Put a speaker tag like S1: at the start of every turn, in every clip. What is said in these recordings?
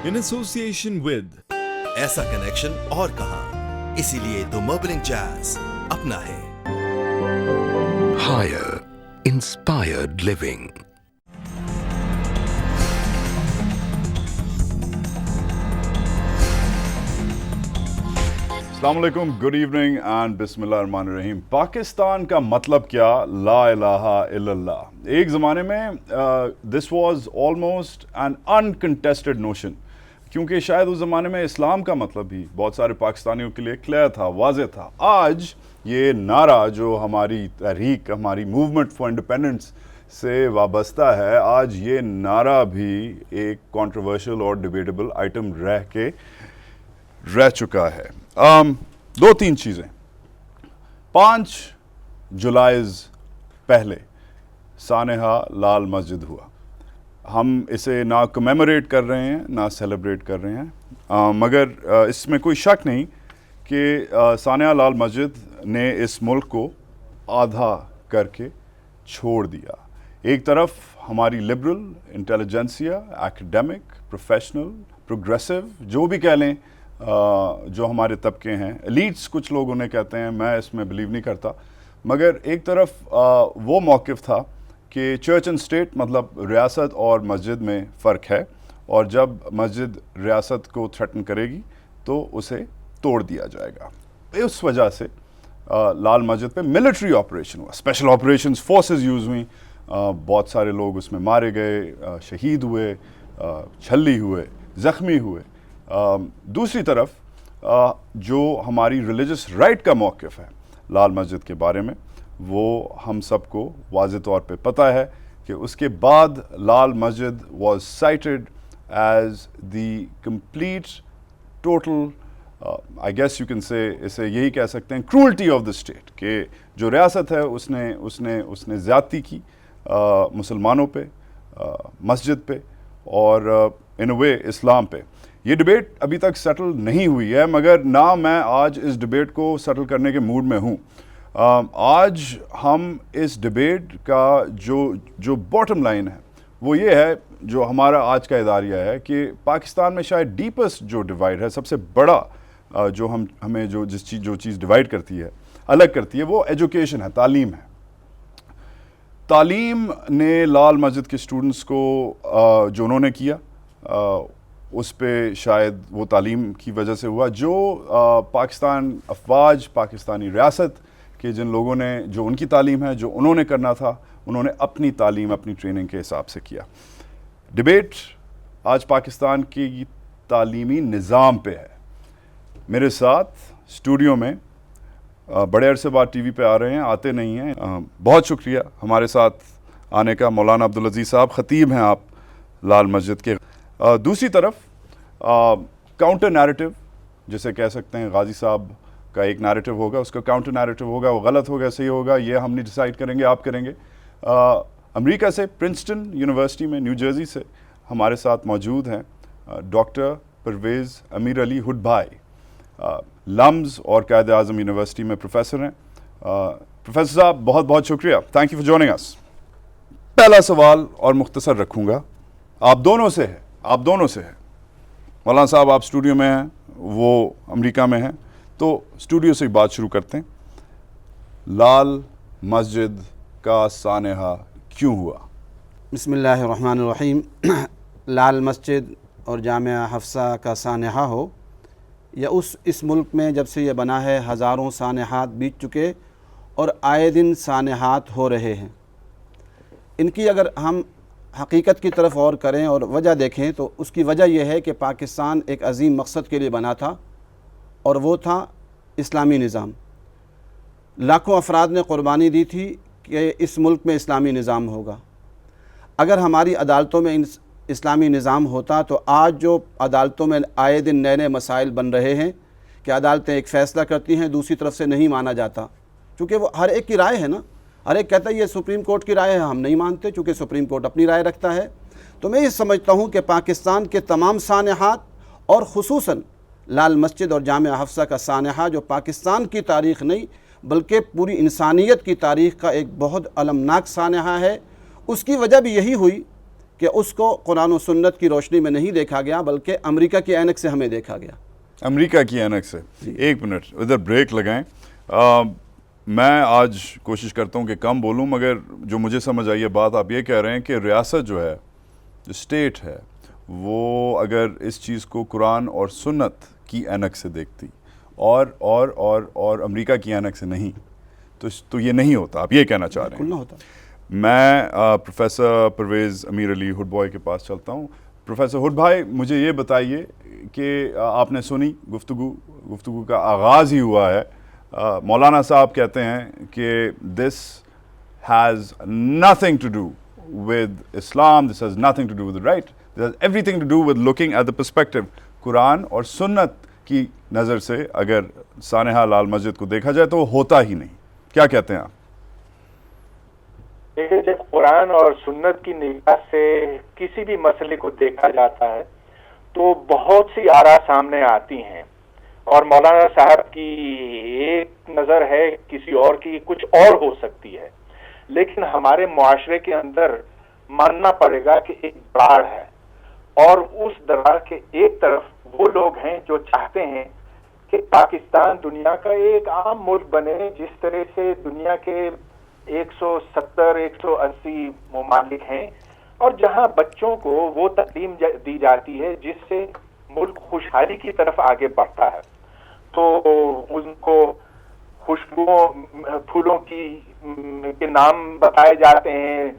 S1: in association with
S2: ऐसा connection और कहां, इसीलिए तो मर्बलिंग जैज अपना है।
S3: Higher Inspired Living.
S4: अस्सलाम वालेकुम, गुड इवनिंग एंड बिस्मिल्लाहिर्रहमानिर्रहीम। पाकिस्तान का मतलब क्या? ला इलाहा इल्लल्लाह। एक ज़माने में this was almost an uncontested notion, क्योंकि शायद उस ज़माने में इस्लाम का मतलब भी बहुत सारे पाकिस्तानियों के लिए क्लियर था, वाज़ेह था। आज ये नारा जो हमारी तहरीक, हमारी मूवमेंट फॉर इंडिपेंडेंस से वाबस्ता है, आज ये नारा भी एक कंट्रोवर्शियल और डिबेटेबल आइटम रह चुका है। दो तीन चीज़ें। 5 जुलाई पहले सानेहा लाल मस्जिद हुआ। हम इसे ना कमेमोरेट कर रहे हैं ना सेलिब्रेट कर रहे हैं, मगर इसमें कोई शक नहीं कि सानेहा लाल मस्जिद ने इस मुल्क को आधा करके छोड़ दिया। एक तरफ हमारी liberal intelligentsia, academic, professional, progressive, जो भी कह लें, जो हमारे तबके हैं, एलीट्स कुछ लोग उन्हें कहते हैं, मैं इसमें बिलीव नहीं करता, मगर एक तरफ वो मौक़िफ़ था कि चर्च एंड स्टेट मतलब रियासत और मस्जिद में फ़र्क है, और जब मस्जिद रियासत को थ्रेटन करेगी तो उसे तोड़ दिया जाएगा। उस वजह से लाल मस्जिद पे मिलिट्री ऑपरेशन हुआ, स्पेशल ऑपरेशंस फोर्सेस यूज़ हुई, बहुत सारे लोग उसमें मारे गए, शहीद हुए, छल्ली हुए, ज़ख्मी हुए। दूसरी तरफ जो हमारी रिलीजियस राइट का मौक़िफ़ है लाल मस्जिद के बारे में, वो हम सबको वाज़ेह तौर पे पता है कि उसके बाद Lal Masjid was cited as the complete total, I guess you can say, इसे यही कह सकते हैं, क्रूअल्टी ऑफ द स्टेट, कि जो रियासत है उसने ज़्यादती की मुसलमानों पे, मस्जिद पे और इन अ वे इस्लाम पे। ये डिबेट अभी तक सेटल नहीं हुई है, मगर ना मैं आज इस डिबेट को सेटल करने के मूड में हूँ। आज हम इस डिबेट का जो बॉटम लाइन है वो ये है, जो हमारा आज का इदारिया है, कि पाकिस्तान में शायद डीपेस्ट जो डिवाइड है, सबसे बड़ा जो हमें जो चीज़ डिवाइड करती है, अलग करती है, वो एजुकेशन है, तालीम है। तालीम ने लाल मस्जिद के स्टूडेंट्स को जो उन्होंने किया, उस पे शायद वो तालीम की वजह से हुआ जो पाकिस्तान अफवाज, पाकिस्तानी रियासत के जिन लोगों ने, जो उनकी तालीम है, जो उन्होंने करना था, उन्होंने अपनी तालीम, अपनी ट्रेनिंग के हिसाब से किया। डिबेट आज पाकिस्तान की तालीमी निज़ाम पे है। मेरे साथ स्टूडियो में बड़े अरसे बाद टीवी पे आ रहे हैं, आते नहीं हैं, बहुत शुक्रिया हमारे साथ आने का। मौलाना अब्दुल अजीज़ साहब, ख़तीब हैं आप लाल मस्जिद के। दूसरी तरफ काउंटर नैरेटिव, जिसे कह सकते हैं, गाजी साहब का एक नैरेटिव होगा, उसका काउंटर नैरेटिव होगा, वो गलत होगा, सही होगा, ये हम नहीं डिसाइड करेंगे, आप करेंगे। अमेरिका से, प्रिंसटन यूनिवर्सिटी में, न्यू जर्सी से हमारे साथ मौजूद हैं डॉक्टर परवेज़ अमीर अली हुड भाई, लम्स और कायद आज़म यूनिवर्सिटी में प्रोफेसर हैं। प्रोफेसर साहब, बहुत बहुत शुक्रिया, thank you for joining us. पहला सवाल और मुख्तसर रखूँगा, आप दोनों से है। मौलाना साहब आप स्टूडियो में हैं, वो अमेरिका में हैं, तो स्टूडियो से बात शुरू करते हैं। लाल मस्जिद का सानेहा क्यों हुआ?
S5: बिस्मिल्लाहिर्रहमानिर्रहीम। लाल मस्जिद और जामिया हफ्सा का सानेहा हो, या इस मुल्क में जब से ये बना है हज़ारों सानेहात बीत चुके और आए दिन सानेहात हो रहे हैं। इनकी अगर हम हकीकत की तरफ और करें और वजह देखें, तो उसकी वजह यह है कि पाकिस्तान एक अजीम मकसद के लिए बना था, और वो था इस्लामी निज़ाम। लाखों अफराद ने क़ुरबानी दी थी कि इस मुल्क में इस्लामी निज़ाम होगा। अगर हमारी अदालतों में इस्लामी निज़ाम होता, तो आज जो अदालतों में आए दिन नए नए मसाइल बन रहे हैं कि अदालतें एक फ़ैसला करती हैं, दूसरी तरफ से नहीं माना जाता, चूँकि वो हर एक की राय है ना। हर एक कहता है ये सुप्रीम कोर्ट की राय है, हम नहीं मानते, चूँकि सुप्रीम कोर्ट अपनी राय रखता है। तो मैं ये समझता हूँ कि पाकिस्तान के तमाम सानेहात, और ख़ुसूसन लाल मस्जिद और जामिया हफ्सा का सानेहा, जो पाकिस्तान की तारीख़ नहीं बल्कि पूरी इंसानियत की तारीख़ का एक बहुत अलमनाक सानेहा है, उसकी वजह भी यही हुई کہ اس کو قرآن و سنت کی روشنی میں نہیں دیکھا گیا بلکہ امریکہ کی اینک سے ہمیں دیکھا گیا.
S4: امریکہ کی اینک سے. ایک منٹ ادھر بریک لگائیں. میں آج کوشش کرتا ہوں کہ کم بولوں، مگر جو مجھے سمجھ آئی ہے بات آپ یہ کہہ رہے ہیں کہ ریاست جو ہے، جو اسٹیٹ ہے، وہ اگر اس چیز کو قرآن اور سنت کی اینک سے دیکھتی اور امریکہ کی اینک سے نہیں تو یہ نہیں ہوتا. آپ یہ کہنا چاہ رہے ہیں.
S5: نہ ہوتا.
S4: میں پروفیسر پرویز امیر علی ہڈ بوائے کے پاس چلتا ہوں. پروفیسر ہڈ بھائی، مجھے یہ بتائیے کہ آپ نے سنی گفتگو کا آغاز ہی ہوا ہے. مولانا صاحب کہتے ہیں کہ this has nothing to do with Islam, this has nothing to do with right, this has everything to do with looking at the perspective. قرآن اور سنت کی نظر سے اگر سانحہ لال مسجد کو دیکھا جائے تو وہ ہوتا ہی نہیں. کیا کہتے ہیں آپ؟
S1: دیکھیں، جب قرآن اور سنت کی نگاہ سے کسی بھی مسئلے کو دیکھا جاتا ہے تو بہت سی آراء سامنے آتی ہیں، اور مولانا صاحب کی ایک نظر ہے، کسی اور کی کچھ اور ہو سکتی ہے. لیکن ہمارے معاشرے کے اندر ماننا پڑے گا کہ ایک دراڑ ہے، اور اس دراڑ کے ایک طرف وہ لوگ ہیں جو چاہتے ہیں کہ پاکستان دنیا کا ایک عام ملک بنے، جس طرح سے دنیا کے 170-180 ممالک ہیں، اور جہاں بچوں کو وہ تعلیم دی جاتی ہے جس سے ملک خوشحالی کی طرف آگے بڑھتا ہے. تو ان کو خوشبوؤں، پھولوں کے نام بتائے جاتے ہیں،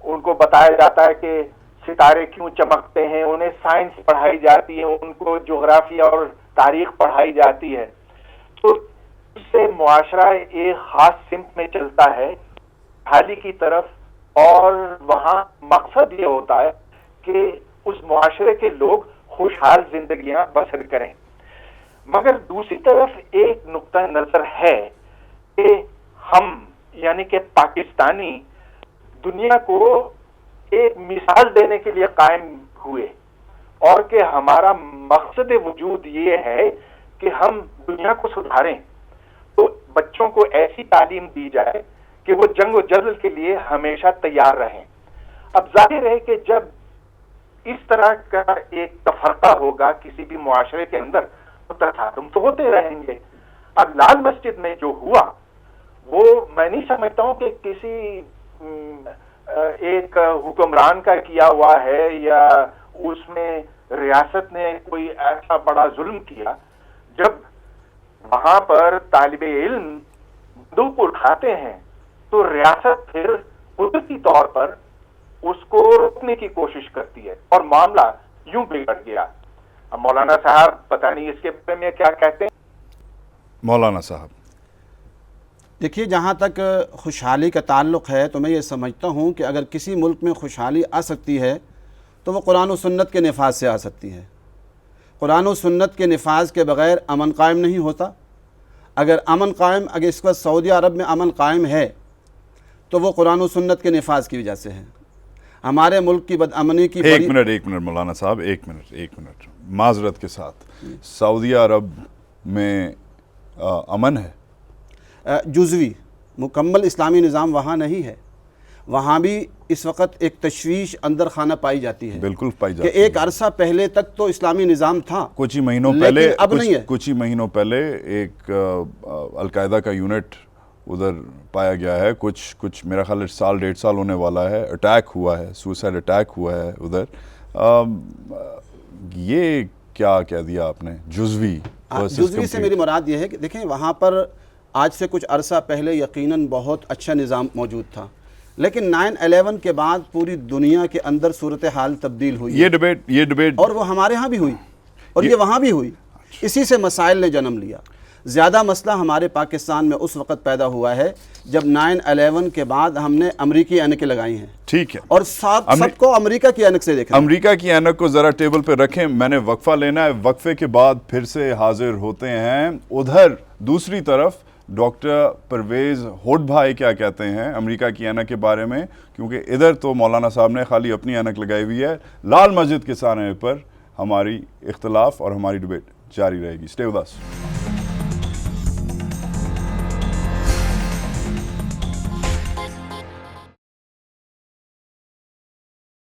S1: ان کو بتایا جاتا ہے کہ ستارے کیوں چمکتے ہیں، انہیں سائنس پڑھائی جاتی ہے، ان کو جغرافیہ اور تاریخ پڑھائی جاتی ہے. تو اس سے معاشرہ ایک خاص سمت میں چلتا ہے حالی کی طرف، اور وہاں مقصد یہ ہوتا ہے کہ اس معاشرے کے لوگ خوشحال زندگیاں بسر کریں. مگر دوسری طرف ایک نقطہ نظر ہے کہ ہم یعنی کہ پاکستانی دنیا کو ایک مثال دینے کے لیے قائم ہوئے، اور کہ ہمارا مقصد وجود یہ ہے کہ ہم دنیا کو سدھاریں. تو بچوں کو ایسی تعلیم دی جائے کہ وہ جنگ و جدل کے لیے ہمیشہ تیار رہیں. اب ظاہر ہے کہ جب اس طرح کا ایک تفرقہ ہوگا کسی بھی معاشرے کے اندر تو تصادم تو ہوتے رہیں گے. اب لال مسجد میں جو ہوا وہ میں نہیں سمجھتا ہوں کہ کسی ایک حکمران کا کیا ہوا ہے یا اس میں ریاست نے کوئی ایسا بڑا ظلم کیا. جب وہاں پر طالب علم بندوق اٹھاتے ہیں تو ریاست پھر قدرتی طور پر اس کو روکنے کی کوشش کرتی ہے، اور معاملہ یوں بگڑ گیا. اب مولانا صاحب پتہ نہیں اس کے بارے میں کیا کہتے ہیں.
S4: مولانا صاحب
S5: دیکھیے، جہاں تک خوشحالی کا تعلق ہے تو میں یہ سمجھتا ہوں کہ اگر کسی ملک میں خوشحالی آ سکتی ہے تو وہ قرآن و سنت کے نفاذ سے آ سکتی ہے. قرآن و سنت کے نفاذ کے بغیر امن قائم نہیں ہوتا. اگر اس وقت سعودی عرب میں امن قائم ہے تو وہ قرآن و سنت کے نفاذ کی وجہ سے ہے. ہمارے ملک کی بدامنی کی
S4: ایک منٹ مولانا صاحب، ایک منٹ معذرت کے ساتھ، سعودی عرب میں امن ہے؟
S5: جزوی مکمل اسلامی نظام وہاں نہیں ہے. وہاں بھی اس وقت ایک تشویش اندر خانہ پائی جاتی ہے.
S4: بالکل پائی جاتی ہے
S5: کہ ایک عرصہ پہلے تک تو اسلامی نظام تھا،
S4: کچھ ہی مہینوں پہلے،
S5: اب نہیں ہے.
S4: کچھ ہی مہینوں پہلے ایک القاعدہ کا یونٹ ادھر پایا گیا ہے. کچھ میرا خیال 1.5 سال ہونے والا ہے. اٹیک ہوا ہے، سوسائڈ اٹیک ہوا ہے ادھر. یہ کیا کہہ دیا آپ نے؟ جزوی
S5: سے میری مراد یہ ہے کہ دیکھیں، وہاں پر آج سے کچھ عرصہ پہلے یقیناً بہت اچھا نظام موجود تھا، لیکن 9/11 کے بعد پوری دنیا کے اندر صورتحال تبدیل ہوئی.
S4: یہ ڈیبیٹ
S5: اور وہ ہمارے ہاں بھی ہوئی اور یہ وہاں بھی ہوئی. اسی سے مسائل نے جنم لیا. زیادہ مسئلہ ہمارے پاکستان میں اس وقت پیدا ہوا ہے جب 9/11 کے بعد ہم نے امریکی اینکیں لگائی ہیں.
S4: ٹھیک ہے،
S5: اور سب کو امریکہ کی اینک سے دیکھا.
S4: امریکہ کی اینک کو ذرا ٹیبل پہ رکھیں. میں نے وقفہ لینا ہے، وقفے کے بعد پھر سے حاضر ہوتے ہیں. ادھر دوسری طرف ڈاکٹر پرویز ہڈ بھائی کیا کہتے ہیں امریکہ کی اینک کے بارے میں، کیونکہ ادھر تو مولانا صاحب نے خالی اپنی اینک لگائی ہوئی ہے. لال مسجد کے سانحے پر ہماری اختلاف اور ہماری ڈیبیٹ جاری رہے گی. Stay with us.